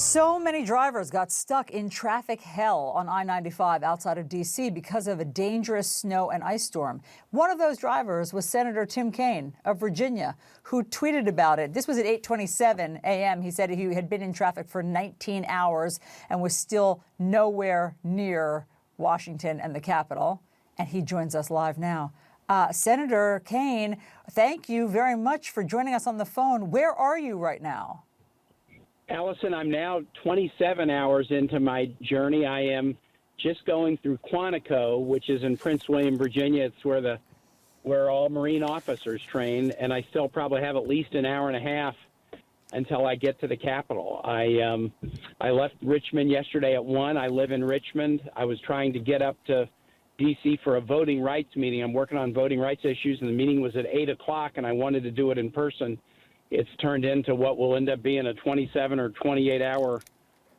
So many drivers got stuck in traffic hell on I-95 outside of D.C. because of a dangerous snow and ice storm. One of those drivers was Senator Tim Kaine of Virginia, who tweeted about it. This was at 8:27 a.m. He said he had been in traffic for 19 hours and was still nowhere near Washington and the Capitol. And he joins us live now. Senator Kaine, thank you very much for joining us on the phone. Where are you right now? Allison, I'm now 27 hours into my journey. I am just going through Quantico, which is in Prince William, Virginia. It's where all Marine officers train, and I still probably have at least an hour and a half until I get to the Capitol. I left Richmond yesterday at 1. I live in Richmond. I was trying to get up to D.C. for a voting rights meeting. I'm working on voting rights issues, and the meeting was at 8 o'clock, and I wanted to do it in person. It's turned into what will end up being a 27 or 28-hour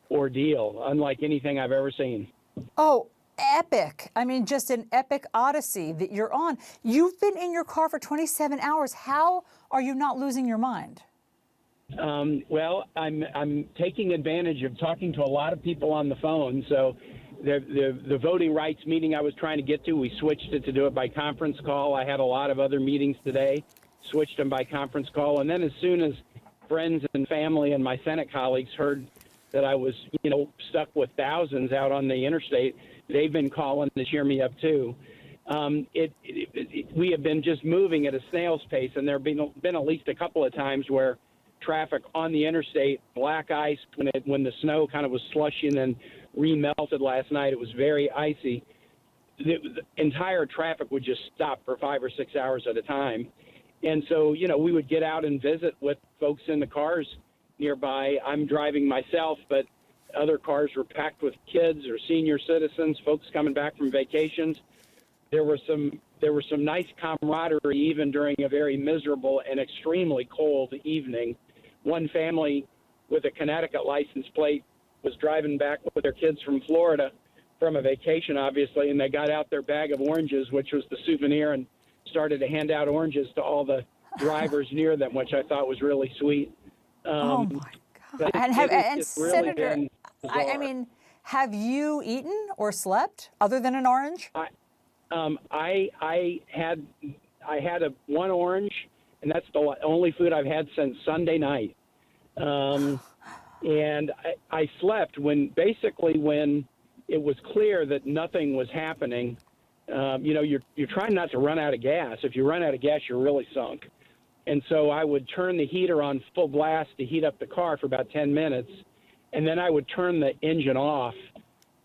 ordeal, unlike anything I've ever seen. Oh, epic. I mean, just an epic odyssey that you're on. You've been in your car for 27 hours. How are you not losing your mind? Well, I'm taking advantage of talking to a lot of people on the phone. So the voting rights meeting I was trying to get to, we switched it to do it by conference call. I had a lot of other meetings today. Switched them by conference call. And then as soon as friends and family and my Senate colleagues heard that I was, stuck with thousands out on the interstate, they've been calling to cheer me up too. We have been just moving at a snail's pace, and there have been at least a couple of times where traffic on the interstate, black ice, when the snow kind of was slushy and then remelted last night, it was very icy. The entire traffic would just stop for 5 or 6 hours at a time. And so, we would get out and visit with folks in the cars nearby. I'm driving myself, but other cars were packed with kids or senior citizens, folks coming back from vacations. There were some nice camaraderie even during a very miserable and extremely cold evening. One family with a Connecticut license plate was driving back with their kids from Florida from a vacation, obviously, and they got out their bag of oranges, which was the souvenir, and started to hand out oranges to all the drivers near them, which I thought was really sweet. Oh my God! And Senator, I mean, have you eaten or slept other than an orange? I had one orange, and that's the only food I've had since Sunday night. And I slept when it was clear that nothing was happening. You're trying not to run out of gas. If you run out of gas, you're really sunk. And so I would turn the heater on full blast to heat up the car for about 10 minutes, and then I would turn the engine off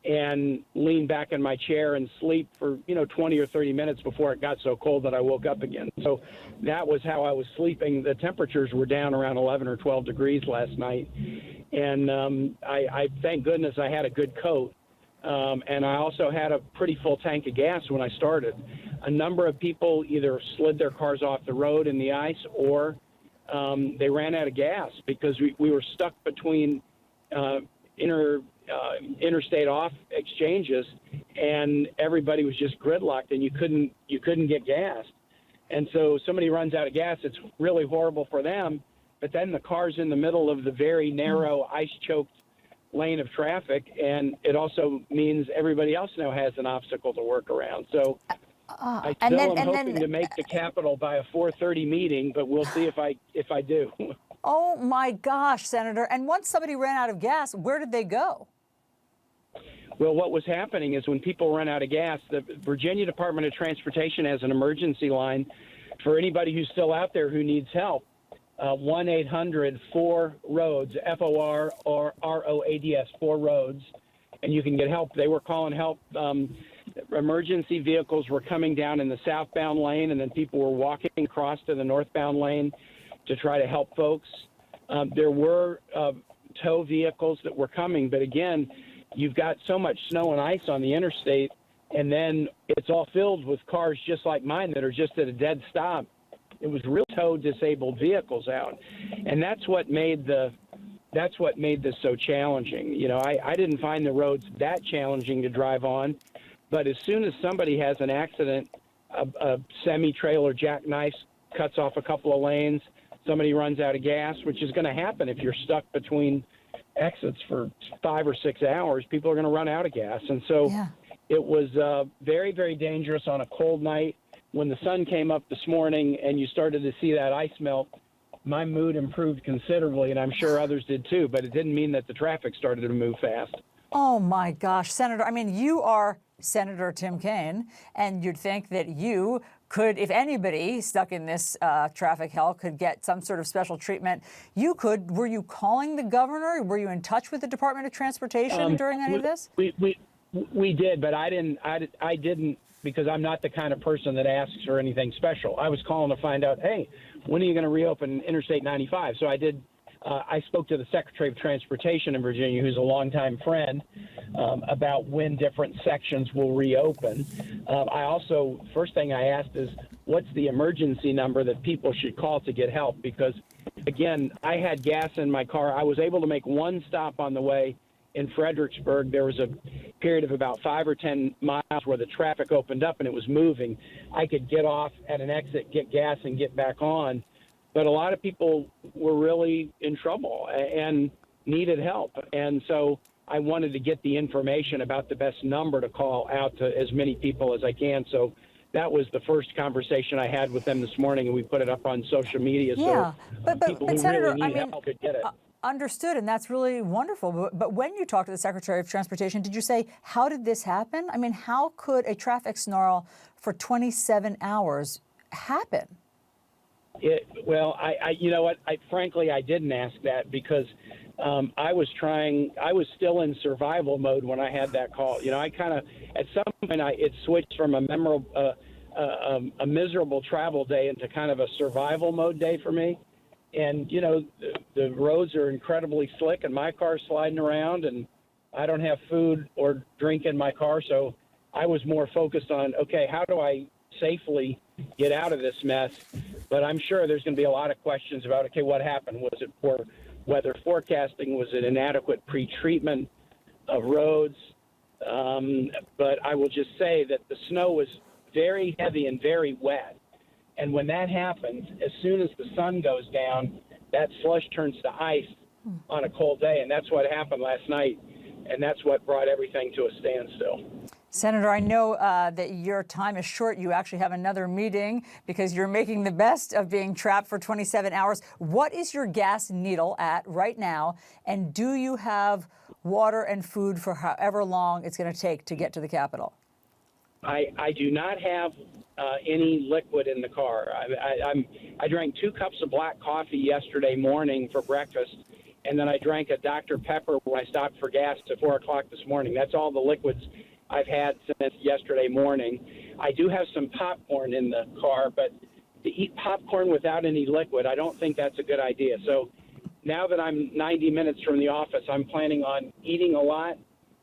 and lean back in my chair and sleep for, 20 or 30 minutes before it got so cold that I woke up again. So that was how I was sleeping. The temperatures were down around 11 or 12 degrees last night. And I thank goodness I had a good coat. And I also had a pretty full tank of gas when I started. A number of people either slid their cars off the road in the ice or they ran out of gas because we were stuck between interstate off exchanges, and everybody was just gridlocked, and you couldn't get gas. And so somebody runs out of gas, it's really horrible for them, but then the car's in the middle of the very narrow ice-choked lane of traffic, and it also means everybody else now has an obstacle to work around. So I still am hoping to make the Capitol by a 4:30 meeting, but we'll see if I do. Oh my gosh, Senator! And once somebody ran out of gas, where did they go? Well, what was happening is when people run out of gas, the Virginia Department of Transportation has an emergency line for anybody who's still out there who needs help. 1-800-4-ROADS, F-O-R or R-O-A-D-S, 4 roads, and you can get help. They were calling help. Emergency vehicles were coming down in the southbound lane, and then people were walking across to the northbound lane to try to help folks. There were tow vehicles that were coming, but again, you've got so much snow and ice on the interstate, and then it's all filled with cars just like mine that are just at a dead stop. It was real tow-disabled vehicles out, and that's what made this so challenging. I didn't find the roads that challenging to drive on, but as soon as somebody has an accident, a semi-trailer jackknife cuts off a couple of lanes, somebody runs out of gas, which is going to happen if you're stuck between exits for 5 or 6 hours, people are going to run out of gas. And so Yeah. it was very, very dangerous on a cold night. When the sun came up this morning and you started to see that ice melt, my mood improved considerably, and I'm sure others did too, but it didn't mean that the traffic started to move fast. Oh my gosh, Senator, I mean, you are Senator Tim Kaine, and you'd think that you could, if anybody stuck in this traffic hell could get some sort of special treatment, you could. Were you calling the governor? Were you in touch with the Department of Transportation during any of this? We did, but I didn't because I'm not the kind of person that asks for anything special. I was calling to find out, hey, when are you going to reopen Interstate 95? So I did. I spoke to the Secretary of Transportation in Virginia, who's a longtime friend, about when different sections will reopen. I also, first thing I asked is, what's the emergency number that people should call to get help? Because, again, I had gas in my car. I was able to make one stop on the way in Fredericksburg. There was a period of about 5 or 10 miles where the traffic opened up and it was moving. I could get off at an exit, get gas, and get back on. But a lot of people were really in trouble and needed help. And so I wanted to get the information about the best number to call out to as many people as I can. So that was the first conversation I had with them this morning, and we put it up on social media. Yeah, so but people who Senator, really need I mean, help could get it. Understood, and that's really wonderful. But when you talked to the Secretary of Transportation, did you say, how did this happen? I mean, how could a traffic snarl for 27 hours happen? Well, you know what? Frankly, I didn't ask that because I was still in survival mode when I had that call. You know, I kind of, at some point, it switched from a miserable travel day into kind of a survival mode day for me. And, you know, the roads are incredibly slick and my car's sliding around and I don't have food or drink in my car. So I was more focused on, okay, how do I safely get out of this mess? But I'm sure there's going to be a lot of questions about, okay, what happened? Was it poor weather forecasting? Was it inadequate pre-treatment of roads? But I will just say that the snow was very heavy and very wet. And when that happens, as soon as the sun goes down, that slush turns to ice on a cold day. And that's what happened last night. And that's what brought everything to a standstill. Senator, I know that your time is short. You actually have another meeting because you're making the best of being trapped for 27 hours. What is your gas needle at right now? And do you have water and food for however long it's going to take to get to the Capitol? I do not have any liquid in the car. I drank 2 cups of black coffee yesterday morning for breakfast, and then I drank a Dr. Pepper when I stopped for gas at 4 o'clock this morning. That's all the liquids I've had since yesterday morning. I do have some popcorn in the car, but to eat popcorn without any liquid, I don't think that's a good idea. So now that I'm 90 minutes from the office, I'm planning on eating a lot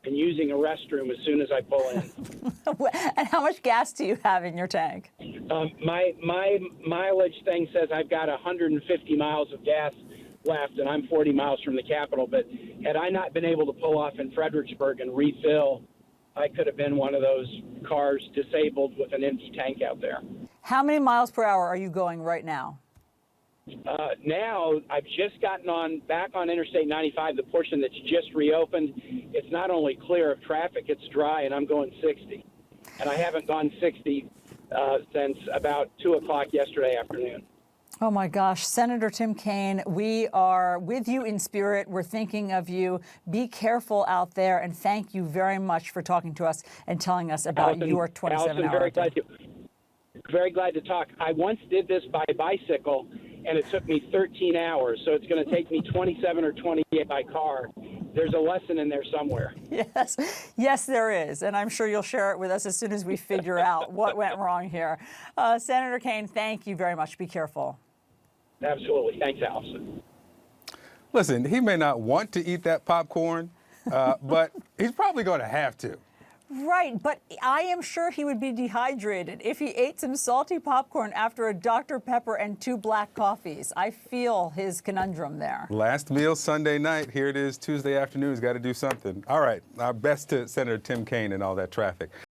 and using a restroom as soon as I pull in. And how much gas do you have in your tank? My mileage thing says I've got 150 miles of gas left, and I'm 40 miles from the Capitol. But had I not been able to pull off in Fredericksburg and refill, I could have been one of those cars disabled with an empty tank out there. How many miles per hour are you going right now? Now, I've just gotten back on Interstate 95, the portion that's just reopened. It's not only clear of traffic, it's dry, and I'm going 60. And I haven't gone 60 since about 2 o'clock yesterday afternoon. Oh, my gosh. Senator Tim Kaine, we are with you in spirit. We're thinking of you. Be careful out there, and thank you very much for talking to us and telling us about your 27-hour thing. Very glad to talk. I once did this by bicycle, and it took me 13 hours, so it's going to take me 27 or 28 by car. There's a lesson in there somewhere. Yes, there is, and I'm sure you'll share it with us as soon as we figure out what went wrong here. Senator Kaine, thank you very much. Be careful. Absolutely. Thanks, Allison. Listen, he may not want to eat that popcorn, but he's probably going to have to. Right, but I am sure he would be dehydrated if he ate some salty popcorn after a Dr. Pepper and 2 black coffees. I feel his conundrum there. Last meal Sunday night. Here it is Tuesday afternoon. He's got to do something. All right, our best to Senator Tim Kaine and all that traffic.